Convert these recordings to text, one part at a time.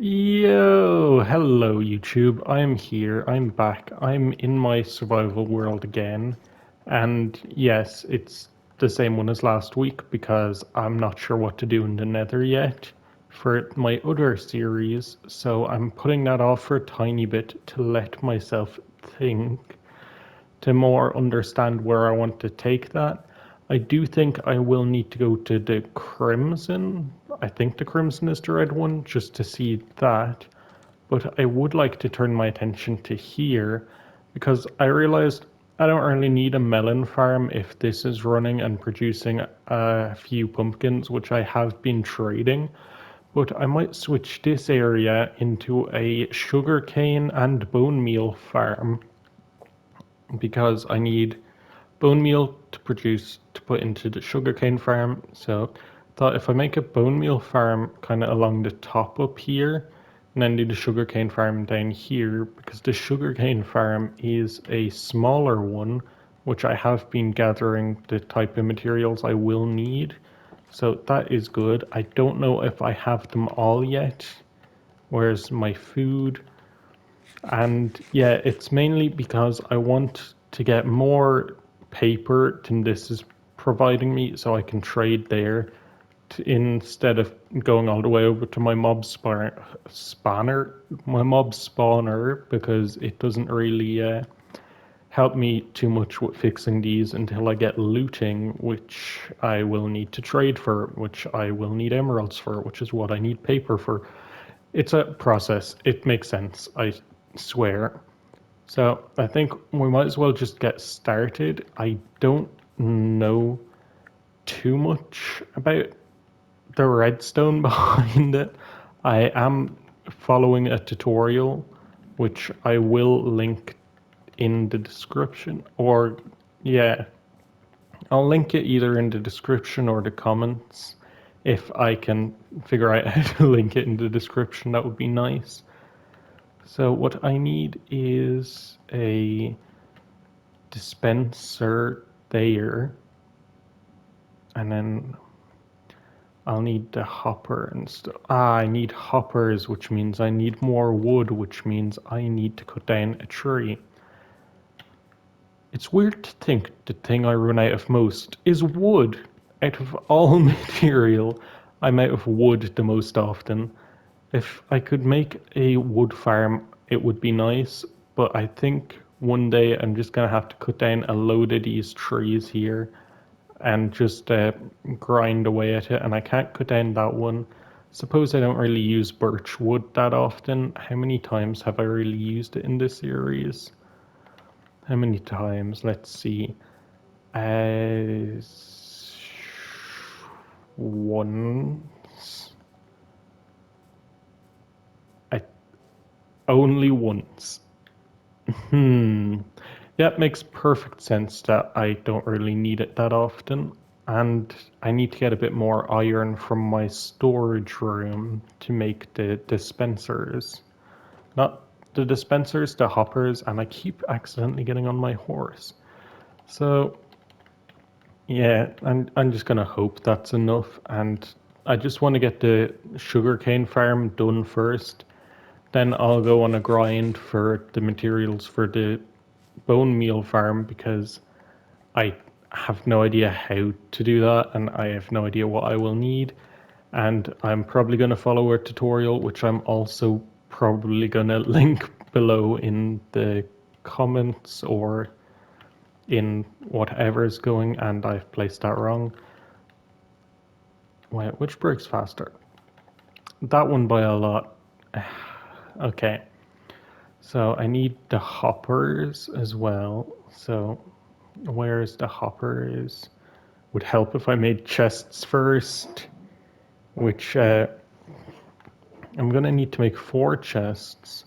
Yo, hello YouTube. I'm here. I'm back. I'm in my survival world again. And yes, it's the same one as last week because I'm not sure what to do in the Nether yet for my other series. So I'm putting that off for a tiny bit to let myself think, to more understand where I want to take that. I do think I will need to go to the Crimson. I think the Crimson is the red one, just to see that. But I would like to turn my attention to here because I realized I don't really need a melon farm if this is running and producing a few pumpkins, which I have been trading. But I might switch this area into a sugarcane and bone meal farm because I need bone meal to produce to put into the sugarcane farm. So I thought if I make a bone meal farm kind of along the top up here and then do the sugarcane farm down here, because the sugarcane farm is a smaller one, which I have been gathering the type of materials I will need. So that is good. I don't know if I have them all yet. Where's my food? And yeah, it's mainly because I want to get more paper than this is providing me so I can trade there instead of going all the way over to my mob spawner, because it doesn't really help me too much with fixing these until I get looting, which I will need to trade for, which I will need emeralds for, which is what I need paper for. It's a process. It makes sense, I swear. So I think we might as well just get started. I don't know too much about the redstone behind it. I am following a tutorial, which I will link in the description. Or, yeah, I'll link it either in the description or the comments. If I can figure out how to link it in the description, that would be nice. So what I need is a dispenser there, and then I'll need the hopper and stuff. I need hoppers, which means I need more wood, which means I need to cut down a tree. It's weird to think the thing I run out of most is wood. Out of all material, I'm out of wood the most often. If I could make a wood farm, it would be nice, but I think one day I'm just gonna have to cut down a load of these trees here and just grind away at it, and I can't cut down that one. Suppose I don't really use birch wood that often. How many times have I really used it in this series? How many times? Let's see. As once. I only once. Hmm. Yeah, it makes perfect sense that I don't really need it that often. And I need to get a bit more iron from my storage room to make the dispensers. Not the dispensers, the hoppers, and I keep accidentally getting on my horse. So yeah, I'm just gonna hope that's enough, and I just want to get the sugarcane farm done first. Then I'll go on a grind for the materials for the bone meal farm because I have no idea how to do that and I have no idea what I will need. And I'm probably going to follow a tutorial, which I'm also probably going to link below in the comments or in whatever is going, and I've placed that wrong. Wait, which breaks faster? That one by a lot. Okay, so I need the hoppers as well. So where's the hoppers? Would help if I made chests first, which I'm gonna need to make 4 chests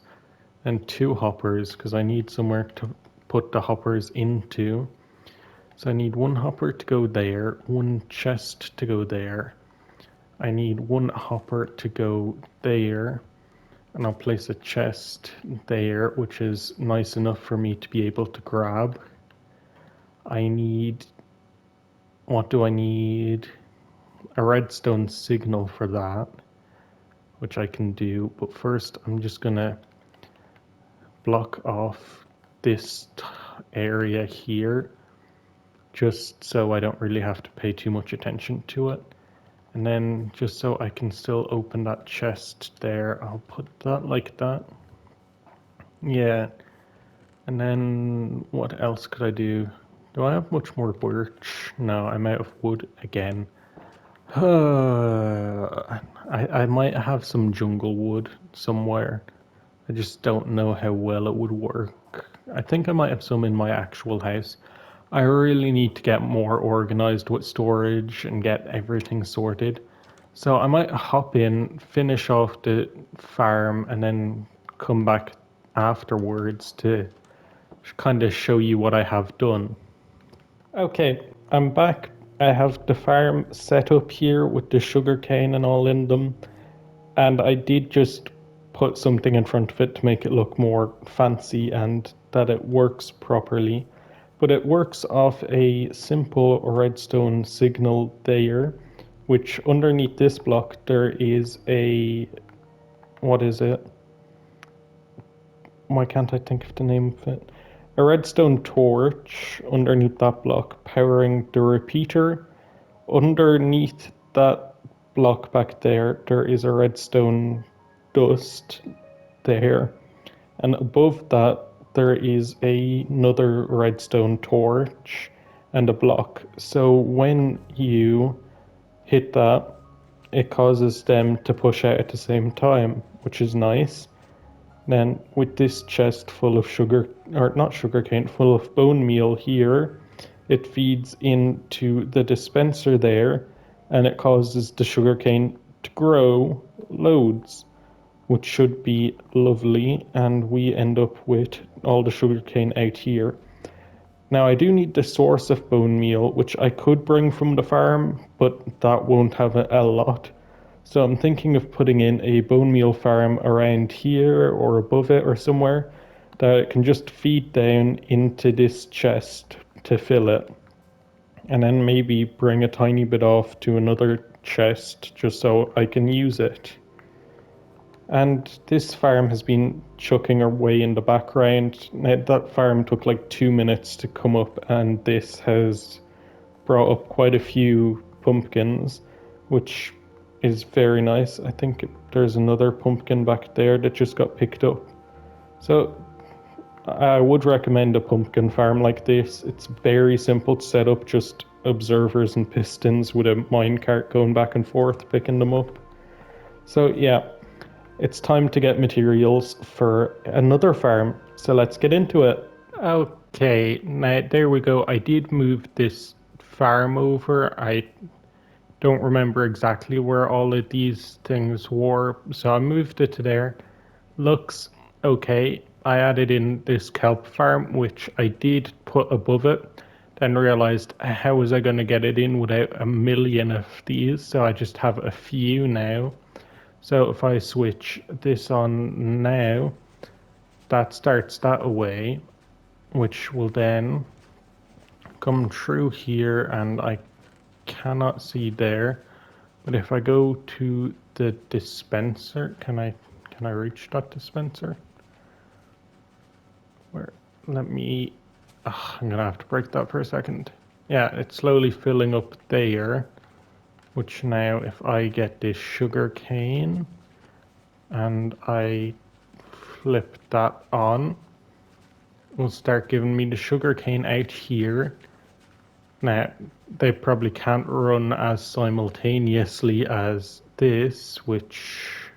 and 2 hoppers because I need somewhere to put the hoppers into. So I need 1 hopper to go there, 1 chest to go there. I need 1 hopper to go there, and I'll place a chest there, which is nice enough for me to be able to grab. I need, what do I need? A redstone signal for that. which I can do. But first, I'm just gonna block off this area here, just so I don't really have to pay too much attention to it. And then just so I can still open that chest there, I'll put that like that. Yeah. And then what else could I do? Do I have much more birch? No, I'm out of wood again. I might have some jungle wood somewhere. I just don't know how well it would work. I think I might have some in my actual house. I really need to get more organized with storage and get everything sorted. So I might hop in, finish off the farm, and then come back afterwards to kind of show you what I have done. Okay, I'm back. I have the farm set up here with the sugarcane and all in them, and I did just put something in front of it to make it look more fancy and that it works properly. But it works off a simple redstone signal there, which underneath this block there is a, what is it? Why can't I think of the name of it? A redstone torch underneath that block powering the repeater. Underneath that block back there, there is a redstone dust there. And above that, there is another redstone torch and a block. So when you hit that, it causes them to push out at the same time, which is nice. Then with this chest full of sugar, or not sugar cane, full of bone meal here, it feeds into the dispenser there and it causes the sugar cane to grow loads, which should be lovely, and we end up with all the sugar cane out here. Now I do need the source of bone meal, which I could bring from the farm, but that won't have a lot. So I'm thinking of putting in a bone meal farm around here or above it or somewhere that it can just feed down into this chest to fill it. And then maybe bring a tiny bit off to another chest just so I can use it. And this farm has been chucking away in the background. Now, that farm took like 2 minutes to come up, and this has brought up quite a few pumpkins, which is very nice. I think there's another pumpkin back there that just got picked up. So I would recommend a pumpkin farm like this. It's very simple to set up, just observers and pistons with a minecart going back and forth picking them up. So yeah, it's time to get materials for another farm. So let's get into it. Okay, now there we go. I did move this farm over. I don't remember exactly where all of these things were, so I moved it to there. Looks okay. I added in this kelp farm, which I did put above it, then realized how was I going to get it in without a million of these, so I just have a few now. So if I switch this on now, that starts that away, which will then come through here, and I cannot see there. But if I go to the dispenser, can I reach that dispenser? Where? Let me. I'm gonna have to break that for a second. Yeah, it's slowly filling up there. Which now, if I get this sugar cane and I flip that on, will start giving me the sugar cane out here. Now, they probably can't run as simultaneously as this, which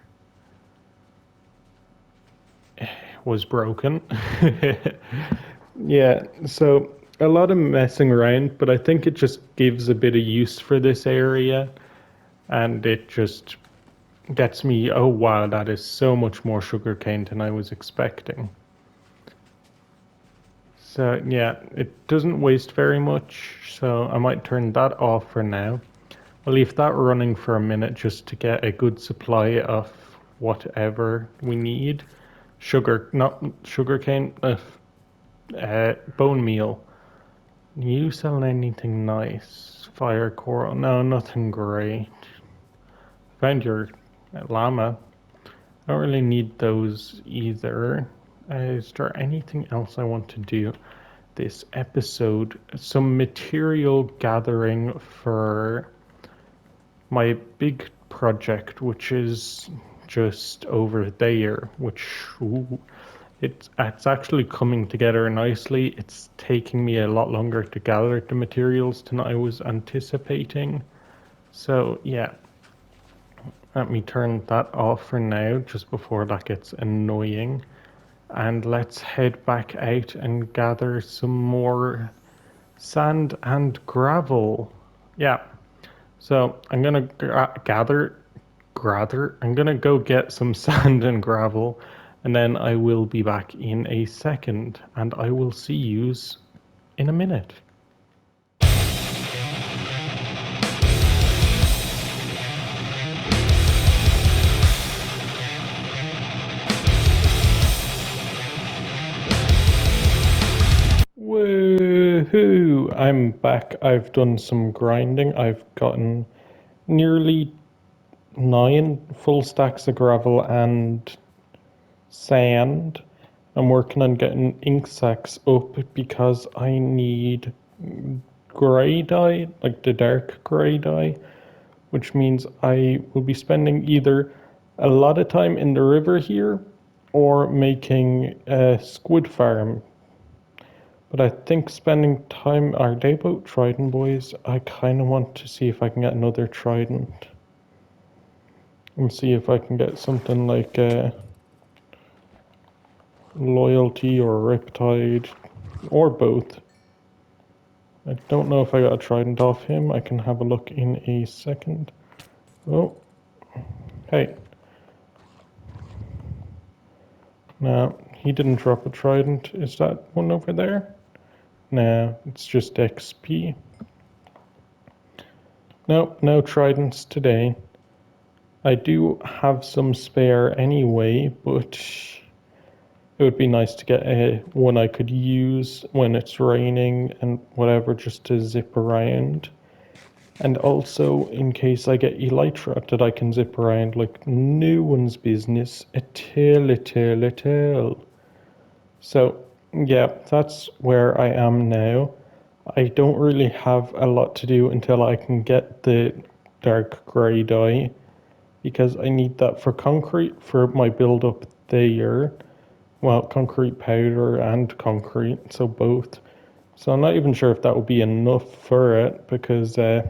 was broken. Yeah, so a lot of messing around, but I think it just gives a bit of use for this area, and it just gets me, oh wow, that is so much more sugarcane than I was expecting. So yeah, it doesn't waste very much, so I might turn that off for now. I'll leave that running for a minute just to get a good supply of whatever we need. Sugar, not sugarcane, bone meal. You sell anything nice? Fire coral? No, nothing great. Found your llama. I don't really need those either. Is there anything else I want to do this episode? Some material gathering for my big project, which is just over there, which ooh, it's actually coming together nicely. It's taking me a lot longer to gather the materials than I was anticipating. So yeah, let me turn that off for now, just before that gets annoying. And let's head back out and gather some more sand and gravel. Yeah, so I'm gonna I'm gonna go get some sand and gravel, and then I will be back in a second, and I will see yous in a minute. Woohoo! I'm back. I've done some grinding. I've gotten nearly 9 full stacks of gravel and sand. I'm working on getting ink sacks up because I need grey dye, like the dark grey dye, which means I will be spending either a lot of time in the river here or making a squid farm. But I think spending time, are they both trident boys? I kind of want to see if I can get another trident and see if I can get something like loyalty or riptide or both. I don't know if I got a trident off him. I can have a look in a second. Oh, hey. No, he didn't drop a trident. Is that one over there? No, it's just XP. Nope, no tridents today. I do have some spare anyway, but it would be nice to get one I could use when it's raining and whatever, just to zip around. And also, in case I get elytra, that I can zip around like no one's business at all. So, yeah, that's where I am now. I don't really have a lot to do until I can get the dark grey dye, because I need that for concrete for my build up there. Well, concrete powder and concrete, so both. So I'm not even sure if that will be enough for it, because I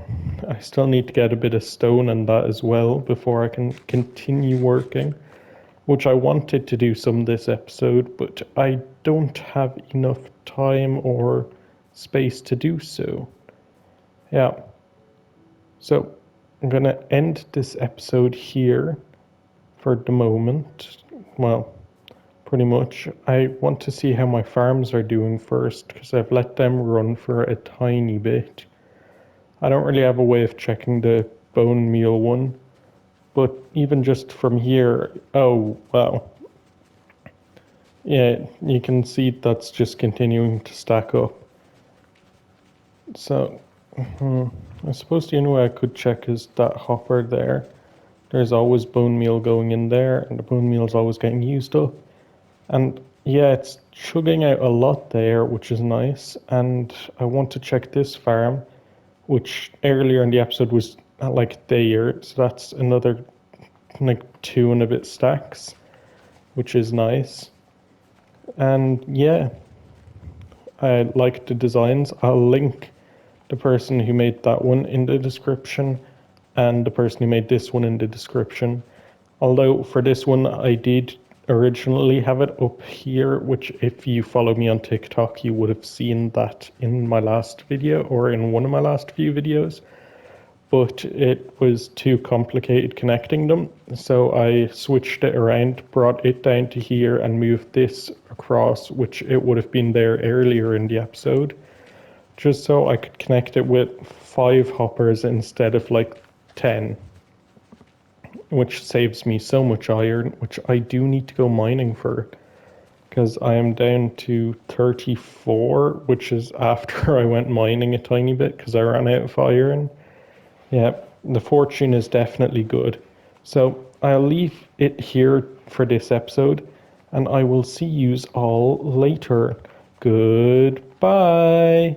still need to get a bit of stone and that as well before I can continue working, which I wanted to do some this episode, but I don't have enough time or space to do so. Yeah. So I'm going to end this episode here for the moment. Well, pretty much. I want to see how my farms are doing first, because I've let them run for a tiny bit. I don't really have a way of checking the bone meal one, but even just from here, oh wow. Yeah, you can see that's just continuing to stack up. So, I suppose the only way I could check is that hopper there. There's always bone meal going in there, and the bone meal is always getting used up. And yeah, it's chugging out a lot there, which is nice. And I want to check this farm, which earlier in the episode was like there. So that's another like 2 and a bit stacks, which is nice. And yeah, I like the designs. I'll link the person who made that one in the description and the person who made this one in the description. Although for this one, I did originally have it up here, which if you follow me on TikTok, you would have seen that in my last video or in one of my last few videos. But it was too complicated connecting them, so I switched it around, brought it down to here and moved this across, which it would have been there earlier in the episode, just so I could connect it with 5 hoppers instead of like 10, which saves me so much iron, which I do need to go mining for, because I am down to 34, which is after I went mining a tiny bit because I ran out of iron. Yeah, the fortune is definitely good. So I'll leave it here for this episode, and I will see yous all later. Goodbye.